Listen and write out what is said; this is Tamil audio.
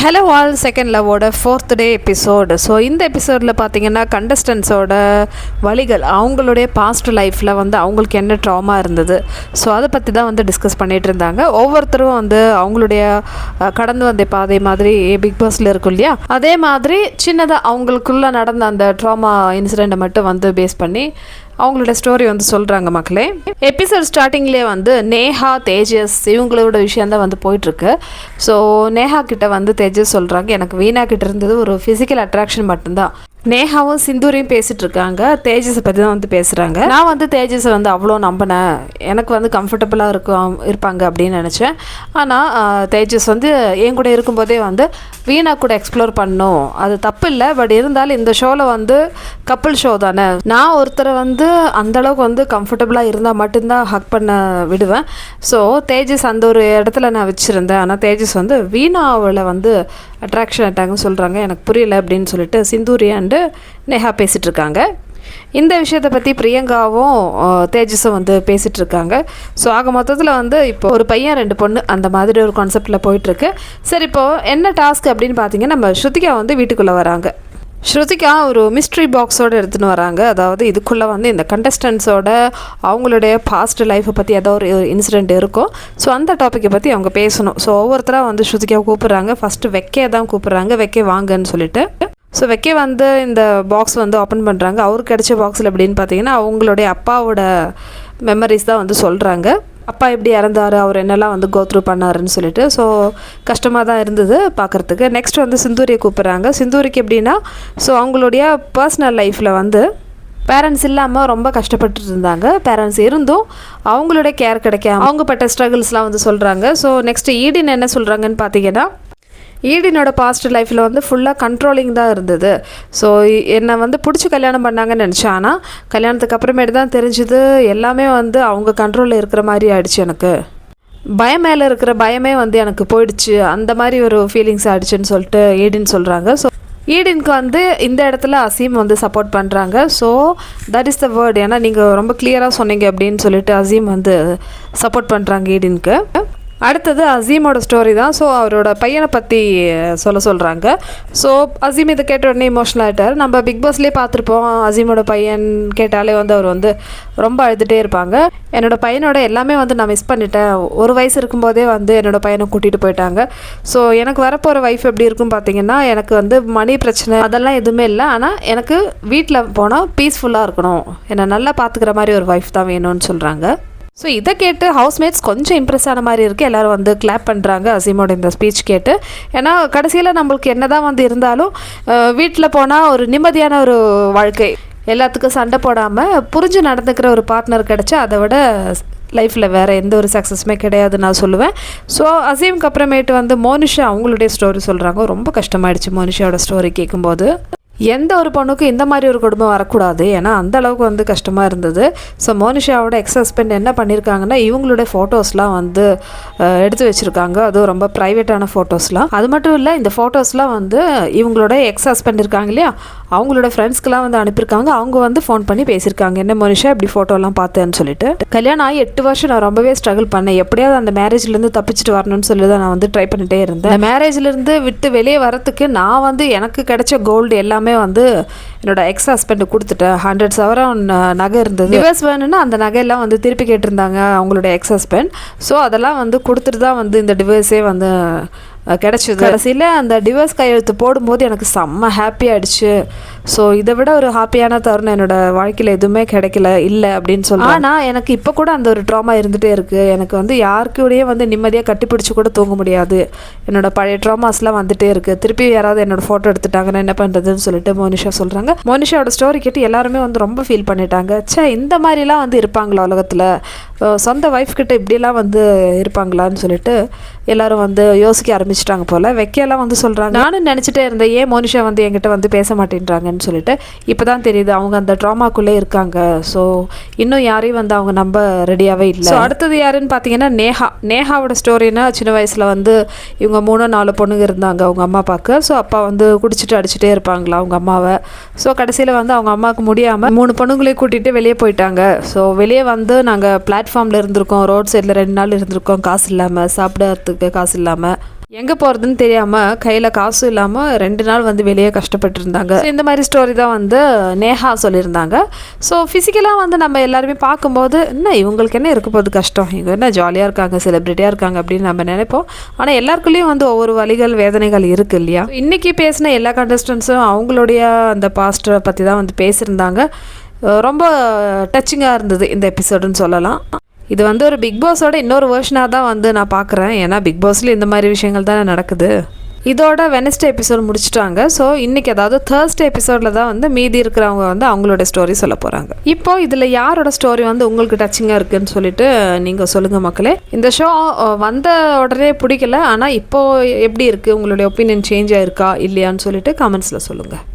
ஹலோ ஆல், செகண்ட் லவ்வோட 4th டே எபிசோடு. ஸோ இந்த எபிசோடில் பார்த்தீங்கன்னா கண்டஸ்டன்ஸோட வழிகள், அவங்களுடைய பாஸ்ட் லைஃப்பில் வந்து அவங்களுக்கு என்ன ட்ராமா இருந்தது, ஸோ அதை பற்றி தான் வந்து டிஸ்கஸ் பண்ணிகிட்டு இருந்தாங்க. ஒவ்வொருத்தரும் வந்து அவங்களுடைய கடந்து வந்த பாதை மாதிரி பிக் பாஸில் இருக்கும் இல்லையா, அதே மாதிரி சின்னதாக அவங்களுக்குள்ளே நடந்த அந்த ட்ராமா இன்சிடெண்ட்டை மட்டும் வந்து பேஸ் பண்ணி அவங்களோட ஸ்டோரி வந்து சொல்கிறாங்க மக்களே. எபிசோட் ஸ்டார்டிங்லேயே வந்து நேஹா, தேஜஸ் இவங்களோட விஷயந்தான் வந்து போயிட்டுருக்கு. ஸோ நேஹா கிட்ட வந்து தேஜஸ் சொல்கிறாங்க, எனக்கு வீணா கிட்ட இருந்தது ஒரு ஃபிசிக்கல் அட்ராக்ஷன் மட்டும்தான். நேஹாவும் சிந்தூரையும் பேசிகிட்டு இருக்காங்க, தேஜஸை பற்றி தான் வந்து பேசுகிறாங்க. நான் வந்து தேஜஸை வந்து அவ்வளோ நம்பினேன், எனக்கு வந்து கம்ஃபர்டபுளாக இருப்பாங்க அப்படின்னு நினச்சேன். ஆனால் தேஜஸ் வந்து என் கூட இருக்கும்போதே வந்து வீணா கூட எக்ஸ்ப்ளோர் பண்ணணும், அது தப்பு இல்லை. பட் இருந்தாலும் இந்த ஷோவில் வந்து கப்புள் ஷோ தானே, நான் ஒருத்தரை வந்து அந்தளவுக்கு வந்து கம்ஃபர்டபுளாக இருந்தால் மட்டும்தான் ஹக் பண்ண விடுவேன். ஸோ தேஜஸ் அந்த ஒரு இடத்துல நான் வச்சுருந்தேன். ஆனால் தேஜஸ் வந்து வீணாவில் வந்து அட்ராக்ஷன் ஆகிட்டாங்கன்னு சொல்கிறாங்க, எனக்கு புரியல அப்படின்னு சொல்லிட்டு சிந்தூரியாண்டு நேஹா பேசிகிட்டு இருக்காங்க. இந்த விஷயத்தை பற்றி பிரியங்காவும் தேஜஸும் வந்து பேசிகிட்டு இருக்காங்க. ஸோ ஆக மொத்தத்தில் வந்து இப்போ ஒரு பையன் 2 பொண்ணு அந்த மாதிரி ஒரு கான்செப்டில் போயிட்டுருக்கு. சரி, இப்போது என்ன டாஸ்க் அப்படின்னு பார்த்தீங்கன்னா, நம்ம ஸ்ருதிகா வந்து வீட்டுக்குள்ளே வராங்க. ஸ்ருதிகா ஒரு மிஸ்ட்ரி பாக்ஸோடு எடுத்துன்னு வராங்க. அதாவது இதுக்குள்ளே வந்து இந்த கண்டஸ்டன்ஸோட அவங்களுடைய பாஸ்ட் லைஃப்பை பற்றி ஏதோ ஒரு இன்சிடெண்ட் இருக்கும். ஸோ அந்த டாப்பிக்கை பற்றி அவங்க பேசணும். ஸோ ஒவ்வொருத்தராக வந்து ஸ்ருதிகாவை கூப்பிட்றாங்க. ஃபஸ்ட்டு வெக்கே தான் கூப்பிட்றாங்க, வெக்கே வாங்கன்னு சொல்லிட்டு. ஸோ வெக்கே வந்து இந்த பாக்ஸ் வந்து ஓப்பன் பண்ணுறாங்க. அவருக்கு கிடைச்ச பாக்ஸில் எப்படின்னு பார்த்தீங்கன்னா, அவங்களுடைய அப்பாவோட மெமரிஸ் தான் வந்து சொல்கிறாங்க. அப்பா எப்படி இறந்தார், அவர் என்னெல்லாம் வந்து கோத்ரூ பண்ணாருன்னு சொல்லிட்டு. ஸோ கஷ்டமாக தான் இருந்தது பார்க்குறதுக்கு. நெக்ஸ்ட் வந்து சிந்தூரியை கூப்பிட்றாங்க. சிந்தூரிக்கு எப்படின்னா, ஸோ அவங்களுடைய பர்சனல் லைஃப்பில் வந்து பேரண்ட்ஸ் இல்லாமல் ரொம்ப கஷ்டப்பட்டு இருந்தாங்க. பேரண்ட்ஸ் இருந்தும் அவங்களுடைய கேர் கிடைக்காம அவங்க பட்ட ஸ்ட்ரகிள்ஸ்லாம் வந்து சொல்கிறாங்க. ஸோ நெக்ஸ்ட்டு ஈடின் என்ன சொல்கிறாங்கன்னு பார்த்தீங்கன்னா, ஈடினோட பாஸ்ட் லைஃப்பில் வந்து ஃபுல்லாக கண்ட்ரோலிங் தான் இருந்தது. ஸோ என்னை வந்து பிடிச்சி கல்யாணம் பண்ணாங்கன்னு நினச்சேன். ஆனால் கல்யாணத்துக்கு அப்புறமேட்டு தான் தெரிஞ்சுது எல்லாமே வந்து அவங்க கண்ட்ரோலில் இருக்கிற மாதிரி ஆயிடுச்சு. எனக்கு பயம் மேலே இருக்கிற பயமே வந்து எனக்கு போயிடுச்சு, அந்த மாதிரி ஒரு ஃபீலிங்ஸ் ஆகிடுச்சுன்னு சொல்லிட்டு ஈடின் சொல்கிறாங்க. ஸோ ஈடினுக்கு வந்து இந்த இடத்துல அசீம் வந்து சப்போர்ட் பண்ணுறாங்க. So that is the word, ஏன்னா நீங்கள் ரொம்ப கிளியராக சொன்னீங்க அப்படின்னு சொல்லிட்டு அசீம் வந்து சப்போர்ட் பண்ணுறாங்க ஈடினுக்கு. அடுத்தது அசீமோட ஸ்டோரி தான். ஸோ அவரோட பையனை பற்றி சொல்கிறாங்க. ஸோ அசீம் இதை கேட்ட உடனே இமோஷனல் ஆகிட்டார். நம்ம பிக் பாஸ்லேயே பார்த்துருப்போம், அசீமோட பையன் கேட்டாலே வந்து அவர் வந்து ரொம்ப அழுதுகிட்டே இருப்பாங்க. என்னோடய பையனோட எல்லாமே வந்து நான் மிஸ் பண்ணிட்டேன், ஒரு வயசு இருக்கும்போதே வந்து என்னோடய பையனை கூட்டிகிட்டு போயிட்டாங்க. ஸோ எனக்கு வரப்போகிற வைஃப் எப்படி இருக்குன்னு பார்த்தீங்கன்னா, எனக்கு வந்து மணி பிரச்சனை அதெல்லாம் எதுவுமே இல்லை, ஆனால் எனக்கு வீட்டில் போனால் பீஸ்ஃபுல்லாக இருக்கணும், என்னை நல்லா பார்த்துக்கிற மாதிரி ஒரு வைஃப் தான் வேணும்னு சொல்கிறாங்க. ஸோ இதை கேட்டு ஹவுஸ்மேட்ஸ் கொஞ்சம் இம்ப்ரெஸ் ஆன மாதிரி இருக்குது. எல்லோரும் வந்து கிளாப் பண்ணுறாங்க அசீமோட இந்த ஸ்பீச் கேட்டு. ஏன்னா கடைசியில் நம்மளுக்கு என்ன தான் வந்து இருந்தாலும் வீட்டில் போனால் ஒரு நிம்மதியான ஒரு வாழ்க்கை, எல்லாத்துக்கும் சண்டை போடாமல் புரிஞ்சு நடந்துக்கிற ஒரு பார்ட்னர் கிடச்சா அதை விட லைஃப்பில் வேறு எந்த ஒரு சக்ஸஸுமே கிடையாதுன்னு நான் சொல்லுவேன். ஸோ அசீமுக்கு அப்புறமேட்டு வந்து மோனிஷா அவங்களுடைய ஸ்டோரி சொல்கிறாங்க. ரொம்ப கஷ்டமாயிடுச்சு மோனிஷாவோட ஸ்டோரி கேட்கும்போது. எந்த ஒரு பொண்ணுக்கும் இந்த மாதிரி ஒரு குடும்பம் வரக்கூடாது, ஏன்னா அந்த அளவுக்கு வந்து கஷ்டமாக இருந்தது. ஸோ மோனிஷாவோட எக்ஸ் ஹஸ்பண்ட் என்ன பண்ணியிருக்காங்கன்னா, இவங்களுடைய ஃபோட்டோஸ்லாம் வந்து எடுத்து வச்சுருக்காங்க. அதுவும் ரொம்ப ப்ரைவேட்டான ஃபோட்டோஸ்லாம். அது மட்டும் இல்லை, இந்த ஃபோட்டோஸ்லாம் வந்து இவங்களோட எக்ஸ் ஹஸ்பண்ட் இருக்காங்க இல்லையா, அவங்களோட ஃப்ரெண்ட்ஸ்க்கெலாம் வந்து அனுப்பியிருக்காங்க. அவங்க வந்து ஃபோன் பண்ணி பேசியிருக்காங்க, என்ன மோனிஷா இப்படி ஃபோட்டோலாம் பார்த்தேன்னு சொல்லிட்டு. கல்யாணம் ஆகி 8 வருஷம் நான் ரொம்பவே ஸ்ட்ரகிள் பண்ணேன், எப்படியாவது அந்த மேரேஜ்லேருந்து தப்பிச்சுட்டு வரணும்னு சொல்லி தான் நான் வந்து ட்ரை பண்ணிகிட்டே இருந்தேன். மேரேஜ்லேருந்து விட்டு வெளியே வரத்துக்கு நான் வந்து எனக்கு கிடைச்ச கோல்டு எல்லாமே வந்து என்னோட எக்ஸ் ஹஸ்பண்ட் கொடுத்துட்டேன். 100 சவரம் நகை இருந்தது. டிவர்ஸ் வேணும்னா அந்த நகையெல்லாம் வந்து திருப்பி கேட்டிருந்தாங்க அவங்களோட எக்ஸ் ஹஸ்பண்ட். ஸோ அதெல்லாம் வந்து கொடுத்துட்டு தான் வந்து இந்த டிவர்ஸே வந்து கிடச்சிது. கடைசியில் அந்த டிவர்ஸ் கையெழுத்து போடும்போது எனக்கு செம்ம ஹாப்பி ஆகிடுச்சு. ஸோ இதை விட ஒரு ஹாப்பியான தருணம் என்னோடய வாழ்க்கையில் எதுவுமே கிடைக்கல இல்லை அப்படின்னு சொல்லுவேன். ஆனால் எனக்கு இப்போ கூட அந்த ஒரு ட்ராமா இருந்துகிட்டே இருக்குது. எனக்கு வந்து யாருக்கூடயே வந்து நிம்மதியாக கட்டிப்பிடிச்சி கூட தூங்க முடியாது. என்னோடய பழைய ட்ராமாஸ்லாம் வந்துகிட்டே இருக்குது. திருப்பி யாராவது என்னோடய ஃபோட்டோ எடுத்துட்டாங்கன்னா என்ன பண்ணுறதுன்னு சொல்லிட்டு மோனிஷா சொல்கிறாங்க. மோனிஷாவோட ஸ்டோரி கேட்டு எல்லாருமே வந்து ரொம்ப ஃபீல் பண்ணிட்டாங்க. இந்த மாதிரிலாம் வந்து இருப்பாங்களா உலகத்தில், சொந்த ஒய்ஃப் கிட்ட இப்படிலாம் வந்து இருப்பாங்களான்னு சொல்லிட்டு எல்லோரும் வந்து யோசிக்க ஆரம்பிச்சிட்டாங்க போல். வெக்கையெல்லாம் வந்து சொல்கிறாங்க, நானும் நினச்சிட்டே இருந்தேன் ஏன் மோனிஷா வந்து என்கிட்ட வந்து பேச மாட்டேன்றாங்கன்னு சொல்லிட்டு. இப்போ தான் தெரியுது அவங்க அந்த ட்ராமாக்குள்ளே இருக்காங்க. ஸோ இன்னும் யாரையும் வந்து அவங்க நம்ப ரெடியாகவே இல்லை. ஸோ அடுத்தது யாருன்னு பார்த்தீங்கன்னா நேஹாவோட ஸ்டோரினா, சின்ன வயசில் வந்து இவங்க 3-4 பொண்ணுங்க இருந்தாங்க அவங்க அம்மா அப்பாவுக்கு. ஸோ அப்பா வந்து குடிச்சிட்டு அடிச்சுட்டே இருப்பாங்களா அவங்க அம்மாவை. ஸோ கடைசியில் வந்து அவங்க அம்மாவுக்கு முடியாமல் 3 பொண்ணுங்களையும் கூட்டிகிட்டு வெளியே போயிட்டாங்க. ஸோ வெளியே வந்து நாங்கள் பிளாட்ஃபார்மில் இருந்திருக்கோம், ரோட் சைடில் 2 நாள் இருந்திருக்கோம், காசு இல்லாமல், சாப்பிடறதுக்கு காசு இல்லாமல். எங்கே போகிறதுன்னு தெரியாமல் கையில் காசும் இல்லாமல் 2 நாள் வந்து வெளியே கஷ்டப்பட்டு இருந்தாங்க. இந்த மாதிரி ஸ்டோரி தான் வந்து நேஹா சொல்லியிருந்தாங்க. ஸோ ஃபிசிக்கலாக வந்து நம்ம எல்லாருமே பார்க்கும்போது என்ன இவங்களுக்கு என்ன இருக்க போகுது கஷ்டம், இவங்க என்ன ஜாலியாக இருக்காங்க, செலிப்ரிட்டியாக இருக்காங்க அப்படின்னு நம்ம நினைப்போம். ஆனால் எல்லாருக்குள்ளேயும் வந்து ஒவ்வொரு வலிகள் வேதனைகள் இருக்குது இல்லையா. இன்றைக்கி பேசின எல்லா கண்டஸ்டன்ஸும் அவங்களுடைய அந்த பாஸ்ட்டை பற்றி தான் வந்து பேசியிருந்தாங்க. ரொம்ப டச்சிங்காக இருந்தது இந்த எபிசோடுன்னு சொல்லலாம். இது வந்து ஒரு பிக் பாஸோட இன்னொரு வேர்ஷனாக தான் வந்து நான் பார்க்குறேன். ஏன்னா பிக் பாஸில் இந்த மாதிரி விஷயங்கள் தானே நடக்குது. இதோட வெனஸ்டே எபிசோட் முடிச்சிட்டாங்க. ஸோ இன்றைக்கி அதாவது தேர்ஸ்டே எபிசோடில் தான் வந்து மீதி இருக்கிறவங்க வந்து அவங்களோட ஸ்டோரி சொல்ல போகிறாங்க. இப்போ இதில் யாரோட ஸ்டோரி வந்து உங்களுக்கு டச்சிங்காக இருக்குதுன்னு சொல்லிட்டு நீங்கள் சொல்லுங்கள் மக்களே. இந்த ஷோ வந்த உடனே பிடிக்கல, ஆனால் இப்போது எப்படி இருக்குது, உங்களுடைய ஒப்பீனியன் சேஞ்ச் ஆகிருக்கா இல்லையான்னு சொல்லிட்டு கமெண்ட்ஸில் சொல்லுங்கள்.